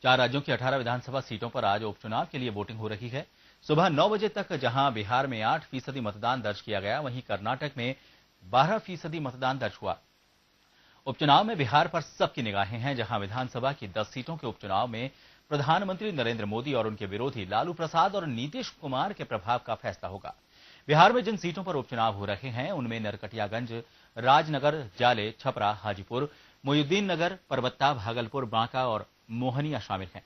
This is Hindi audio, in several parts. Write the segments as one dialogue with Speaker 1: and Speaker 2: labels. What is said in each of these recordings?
Speaker 1: 4 राज्यों की 18 विधानसभा सीटों पर आज उपचुनाव के लिए वोटिंग हो रही है। सुबह 9 बजे तक जहां बिहार में 8% मतदान दर्ज किया गया, वहीं कर्नाटक में 12% मतदान दर्ज हुआ। उपचुनाव में बिहार पर सबकी निगाहें हैं, जहां विधानसभा की 10 सीटों के उपचुनाव में प्रधानमंत्री नरेंद्र मोदी और उनके विरोधी लालू प्रसाद और नीतीश कुमार के प्रभाव का फैसला होगा। बिहार में जिन सीटों पर उपचुनाव हो रहे हैं, उनमें नरकटियागंज, राजनगर, जाले, छपरा, हाजीपुर, मोहिउद्दीन नगर, परबत्ता, भागलपुर, बांका और मोहनिया शामिल हैं।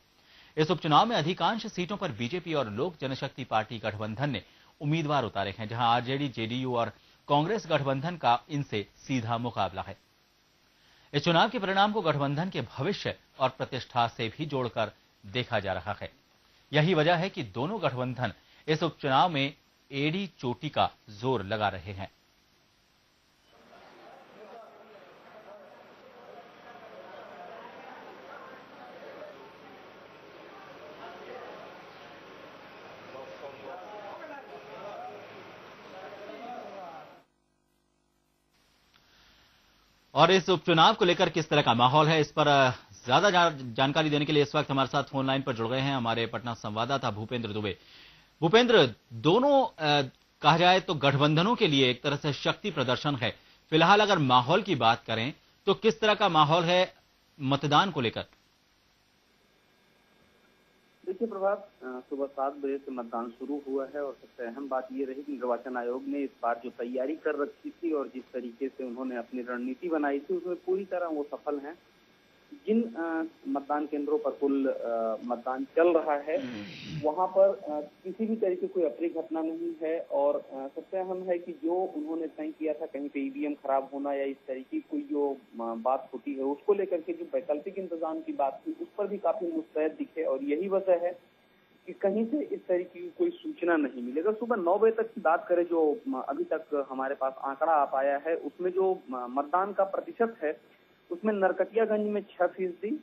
Speaker 1: इस उपचुनाव में अधिकांश सीटों पर बीजेपी और लोक जनशक्ति पार्टी गठबंधन ने उम्मीदवार उतारे हैं, जहां आरजेडी, जेडीयू और कांग्रेस गठबंधन का इनसे सीधा मुकाबला है। इस चुनाव के परिणाम को गठबंधन के भविष्य और प्रतिष्ठा से भी जोड़कर देखा जा रहा है। यही वजह है कि दोनों गठबंधन इस उपचुनाव में एड़ी चोटी का जोर लगा रहे हैं। और इस उपचुनाव को लेकर किस तरह का माहौल है, इस पर ज्यादा जानकारी देने के लिए इस वक्त हमारे साथ फोन लाइन पर जुड़ गए हैं हमारे पटना संवाददाता भूपेंद्र दुबे। भूपेंद्र, दोनों कहा जाए तो गठबंधनों के लिए एक तरह से शक्ति प्रदर्शन है। फिलहाल अगर माहौल की बात करें तो किस तरह का माहौल है मतदान को लेकर?
Speaker 2: देखिए प्रभात, सुबह 7 बजे से मतदान शुरू हुआ है और सबसे अहम बात ये रही कि निर्वाचन आयोग ने इस बार जो तैयारी कर रखी थी और जिस तरीके से उन्होंने अपनी रणनीति बनाई थी, उसमें पूरी तरह वो सफल हैं। जिन मतदान केंद्रों पर कुल मतदान चल रहा है, वहां पर किसी भी तरीके कोई अप्रिय घटना नहीं है और सबसे अहम है कि जो उन्होंने तय किया था कहीं पे ईवीएम खराब होना या इस तरीके की कोई जो बात होती है, उसको लेकर के जो वैकल्पिक इंतजाम की बात थी, उस पर भी काफी मुस्तैद दिखे और यही वजह है कि कहीं से इस तरीके की कोई सूचना नहीं मिली। अगर सुबह 9 बजे तक की बात करें, जो अभी तक हमारे पास आंकड़ा आ पाया है, उसमें जो मतदान का प्रतिशत है, उसमें नरकटियागंज में 6%,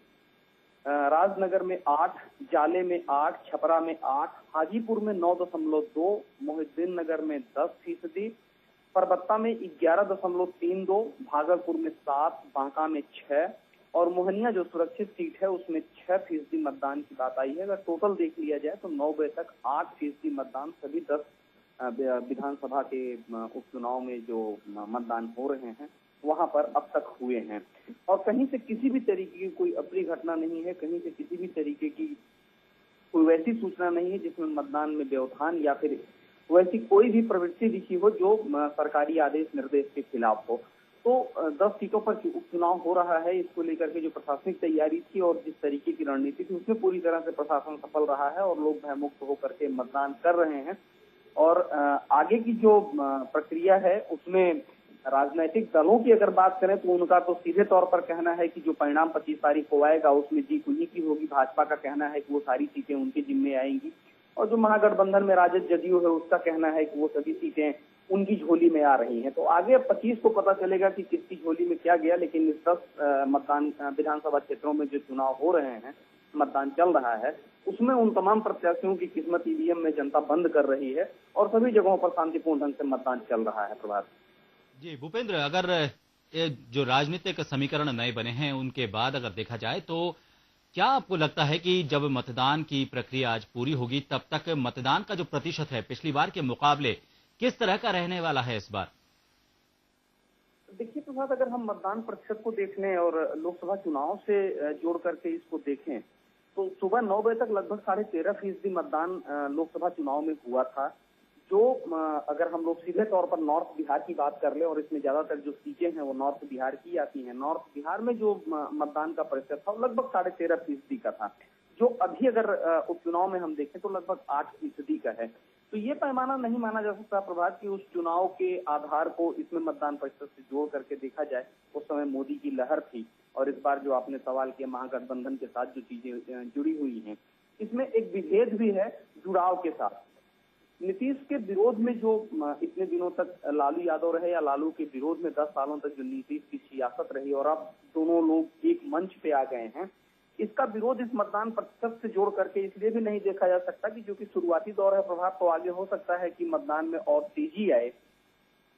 Speaker 2: राजनगर में 8, जाले में 8, छपरा में 8, हाजीपुर में 9.2, मोहिउद्दीन नगर में 10%, परबत्ता में 11.32, भागलपुर में 7, बांका में 6 और मोहनिया जो सुरक्षित सीट है उसमें 6% मतदान की बात आई है। अगर टोटल देख लिया जाए तो 9 बजे तक 8% मतदान सभी 10 विधानसभा के उपचुनाव में जो मतदान हो रहे हैं वहां पर अब तक हुए हैं और कहीं से किसी भी तरीके की कोई अप्रिय घटना नहीं है, कहीं से किसी भी तरीके की कोई वैसी सूचना नहीं है जिसमें मतदान में व्यवधान या फिर वैसी कोई भी प्रवृत्ति दिखी हो जो सरकारी आदेश निर्देश के खिलाफ हो। तो 10 सीटों पर उपचुनाव हो रहा है, इसको लेकर के जो प्रशासनिक तैयारी थी और जिस तरीके की रणनीति थी, उसमें पूरी तरह से प्रशासन सफल रहा है और लोग भयमुक्त होकर के मतदान कर रहे हैं। और आगे की जो प्रक्रिया है उसमें राजनीतिक दलों की अगर बात करें तो उनका तो सीधे तौर पर कहना है कि जो परिणाम 25 तारीख को आएगा उसमें जीत उन्हीं की होगी। भाजपा का कहना है कि वो सारी सीटें उनके जिम्मे आएंगी और जो महागठबंधन में राजद जदयू है उसका कहना है कि वो सभी सीटें उनकी झोली में आ रही हैं। तो आगे 25 को पता चलेगा कि किसकी झोली में क्या गया, लेकिन इस 10 मतदान विधानसभा क्षेत्रों में जो चुनाव हो रहे हैं, मतदान चल रहा है, उसमें उन तमाम प्रत्याशियों की किस्मत ईवीएम में जनता बंद कर रही है और सभी जगहों पर शांतिपूर्ण ढंग से मतदान चल रहा है। प्रभात
Speaker 1: जी भूपेंद्र, अगर जो राजनीतिक समीकरण नए बने हैं उनके बाद अगर देखा जाए तो क्या आपको लगता है कि जब मतदान की प्रक्रिया आज पूरी होगी तब तक मतदान का जो प्रतिशत है पिछली बार के मुकाबले किस तरह का रहने वाला है इस बार?
Speaker 2: देखिए प्रभात, अगर हम मतदान प्रतिशत को देख लें और लोकसभा चुनाव से जोड़ करके इसको देखें तो सुबह 9 बजे तक लगभग 13.5% मतदान लोकसभा चुनाव में हुआ था। जो अगर हम लोग सीधे तौर पर नॉर्थ बिहार की बात कर ले और इसमें ज्यादातर जो सीटें हैं वो नॉर्थ बिहार की आती हैं, नॉर्थ बिहार में जो मतदान का प्रतिशत था वो लगभग 13.5% का था, जो अभी अगर उपचुनाव में हम देखें तो लगभग 8% का है। तो ये पैमाना नहीं माना जा सकता प्रभात कि उस चुनाव के आधार को इसमें मतदान प्रतिशत से जोड़ करके देखा जाए। उस समय मोदी की लहर थी और इस बार जो आपने सवाल किया महागठबंधन के साथ जो चीजें जुड़ी हुई हैं, इसमें एक विभेद भी है जुड़ाव के साथ। नीतीश के विरोध में जो इतने दिनों तक लालू यादव रहे या लालू के विरोध में 10 सालों तक जो नीतीश की सियासत रही और अब दोनों लोग एक मंच पे आ गए हैं, इसका विरोध इस मतदान प्रतिशत से जोड़ करके इसलिए भी नहीं देखा जा सकता कि जो कि शुरुआती दौर है प्रभाव, तो आगे हो सकता है कि मतदान में और तेजी आए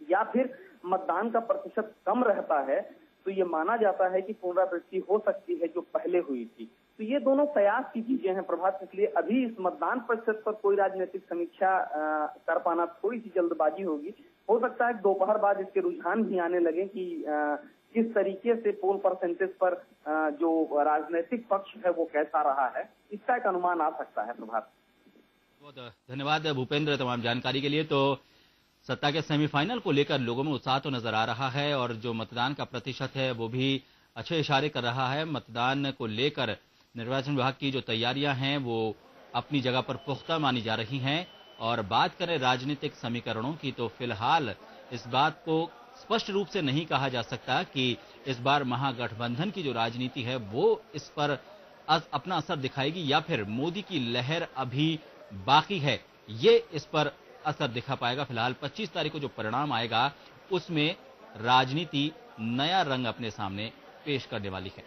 Speaker 2: या फिर मतदान का प्रतिशत कम रहता है तो ये माना जाता है कि पुनरावृत्ति हो सकती है जो पहले हुई थी। तो ये दोनों कयास की चीजें हैं प्रभात, इसलिए अभी इस मतदान प्रतिशत पर कोई राजनीतिक समीक्षा कर पाना थोड़ी सी जल्दबाजी होगी। हो सकता है दोपहर बाद इसके रुझान भी आने लगे कि किस तरीके से पोल परसेंटेज पर जो राजनीतिक पक्ष है वो कैसा रहा है, इसका एक अनुमान आ सकता है प्रभात।
Speaker 1: बहुत धन्यवाद भूपेंद्र तमाम जानकारी के लिए। तो सत्ता के सेमीफाइनल को लेकर लोगों में उत्साह तो नजर आ रहा है और जो मतदान का प्रतिशत है वो भी अच्छे इशारे कर रहा है। मतदान को लेकर निर्वाचन विभाग की जो तैयारियां हैं वो अपनी जगह पर पुख्ता मानी जा रही हैं। और बात करें राजनीतिक समीकरणों की तो फिलहाल इस बात को स्पष्ट रूप से नहीं कहा जा सकता कि इस बार महागठबंधन की जो राजनीति है वो इस पर अपना असर दिखाएगी या फिर मोदी की लहर अभी बाकी है, ये इस पर असर दिखा पाएगा। फिलहाल 25 तारीख को जो परिणाम आएगा उसमें राजनीति नया रंग अपने सामने पेश करने वाली है।